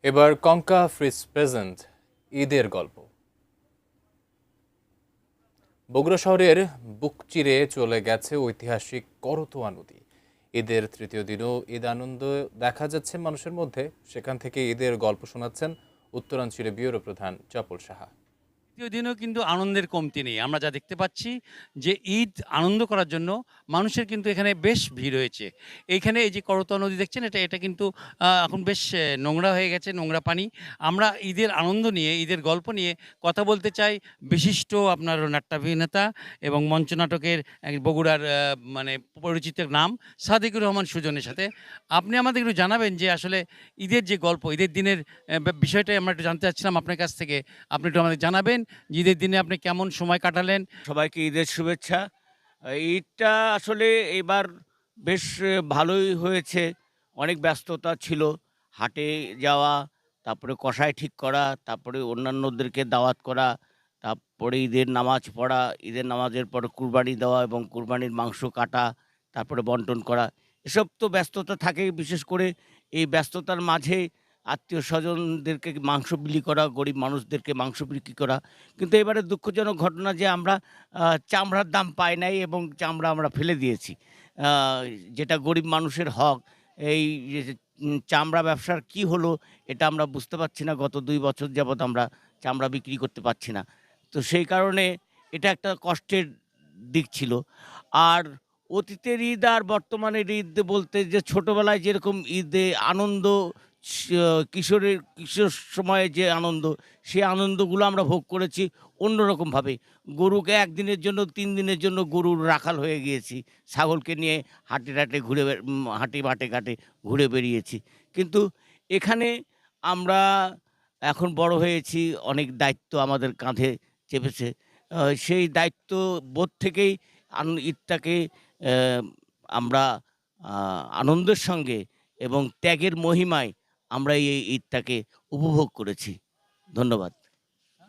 এবার কঙ্কা fridge present ঈদের গল্প। বগুড়া শহরের বুক চিরে চলে গেছে ঐতিহাসিক করতোয়া নদী। ঈদের তৃতীয় দিনও ঈদ আনন্দ দেখা যাচ্ছে মানুষের মধ্যে। সেখান থেকে ঈদের গল্প শোনাচ্ছেন উত্তরাঞ্চলের ব্যুরো প্রধান চপল সাহা। তৃতীয় দিনেও কিন্তু আনন্দের কমতি নেই। আমরা যা দেখতে পাচ্ছি যে ঈদ আনন্দ করার জন্য মানুষের কিন্তু এখানে বেশ ভিড় হয়েছে। এইখানে এই যে করতোয়া নদী দেখছেন এটা কিন্তু এখন বেশ নোংরা হয়ে গেছে, নোংরা পানি। আমরা ঈদের আনন্দ নিয়ে, ঈদের গল্প নিয়ে কথা বলতে চাই বিশিষ্ট আপনার নাট্যাভিনেতা এবং মঞ্চনাটকের বগুড়ার মানে পরিচিত নাম সাদিকুর রহমান সুজনের সাথে। আপনি আমাদের একটু জানাবেন যে আসলে ঈদের যে গল্প, ঈদের দিনের বিষয়টাই আমরা একটু জানতে চাচ্ছিলাম আপনার কাছ থেকে। আপনি একটু আমাদের জানাবেন ঈদের দিনে আপনি কেমন সময় কাটালেন? সবাইকে ঈদের শুভেচ্ছা। ঈদটা আসলে এবার বেশ ভালোই হয়েছে। অনেক ব্যস্ততা ছিল। হাটে যাওয়া, তারপরে কসাই ঠিক করা, তারপরে অন্যান্যদেরকে দাওয়াত করা, তারপরে ঈদের নামাজ পড়া, ঈদের নামাজের পরে কুরবানি দেওয়া এবং কুরবানির মাংস কাটা, তারপরে বন্টন করা। এসব তো ব্যস্ততা থাকেই। বিশেষ করে এই ব্যস্ততার মাঝে আত্মীয়স্বজনদেরকে মাংস বিলি করা, গরিব মানুষদেরকে মাংস বিক্রি করা। কিন্তু এবারে দুঃখজনক ঘটনা যে আমরা চামড়ার দাম পাই নাই এবং চামড়া আমরা ফেলে দিয়েছি। আ যেটা গরিব মানুষের হক। এই যে চামড়া ব্যবসার কি হলো এটা আমরা বুঝতে পারছি না। গত ২ বছর যাবৎ আমরা চামড়া বিক্রি করতে পারছি না। তো সেই কারণে এটা একটা কষ্টের দিক ছিল। আর অতীতের ঈদ আর বর্তমানের ঈদ বলতে যে ছোটবেলায় যেরকম ঈদে আনন্দ স কিশোর সময়ে যে আনন্দ, সেই আনন্দগুলো আমরা ভোগ করেছি অন্যরকমভাবে। গরুকে ১ দিনের জন্য ৩ দিনের জন্য গরুর রাখাল হয়ে গিয়েছি। ছাগলকে নিয়ে হাটে ঘুরে হাটে মাঠে-ঘাটে ঘুরে বেরিয়েছি। কিন্তু এখানে আমরা এখন বড় হয়েছি, অনেক দায়িত্ব আমাদের কাঁধে চেপেছে। সেই দায়িত্ববোধ থেকেই ঈদটাকে অ্যা আমরা আ আনন্দের সঙ্গে এবং ত্যাগের মহিমায় আমরা এই ঈদটাকে উপভোগ করেছি। ধন্যবাদ।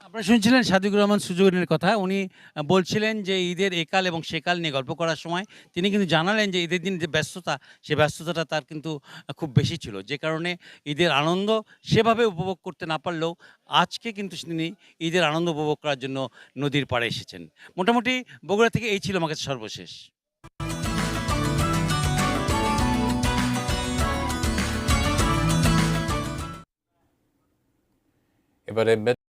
আপনারা শুনছিলেন সাদিকুর রহমান সুজনের কথা। উনি বলছিলেন যে ঈদের একাল এবং সেকাল নিয়ে গল্প করার সময় তিনি কিন্তু জানালেন যে ঈদের দিন যে ব্যস্ততা, সে ব্যস্ততাটা তার কিন্তু খুব বেশি ছিল। যে কারণে ঈদের আনন্দ সেভাবে উপভোগ করতে না পারলেও আজকে কিন্তু তিনি ঈদের আনন্দ উপভোগ করার জন্য নদীর পাড়ে এসেছেন। মোটামুটি বগুড়া থেকে এই ছিল আমার কাছে সর্বশেষ। এবারে